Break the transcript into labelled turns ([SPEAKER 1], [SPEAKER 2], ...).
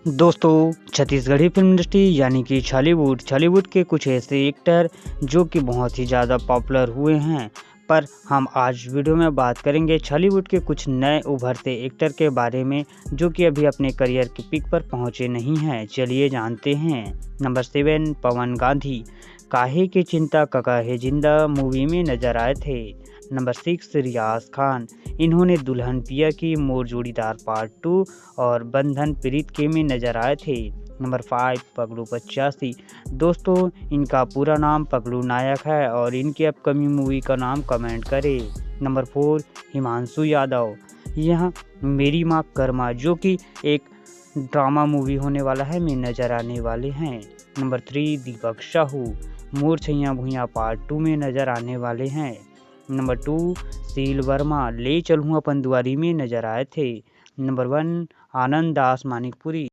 [SPEAKER 1] दोस्तों, Chhattisgarhi film industry यानी कि छॉलीवुड के कुछ ऐसे एक्टर जो कि बहुत ही ज़्यादा पॉपुलर हुए हैं। पर हम आज वीडियो में बात करेंगे छॉलीवुड के कुछ नए उभरते एक्टर के बारे में जो कि अभी अपने करियर की पीक पर पहुंचे नहीं हैं। चलिए जानते हैं। नंबर 7 पवन गांधी काहे की चिंता काका है जिंदा मूवी में नजर आए थे। नंबर 6 रियाज खान, इन्होंने दुल्हन पिया की, मोर जोड़ीदार पार्ट 2 और बंधन प्रीत के में नजर आए थे। नंबर 5 पगलू 85, दोस्तों इनका पूरा नाम पगलू नायक है और इनकी अपकमिंग मूवी का नाम कमेंट करें। नंबर 4 हिमांशु यादव, यह मेरी माँ कर्मा जो कि एक ड्रामा मूवी होने वाला है में नजर आने वाले हैं। नंबर 3 दीपक साहू, मोर छैया भुइयां पार्ट 2 में नजर आने वाले हैं। नंबर 2 शील वर्मा, ले चलूँ अपन दुआरी में नजर आए थे। नंबर 1 आनंद दास मानिकपुरी।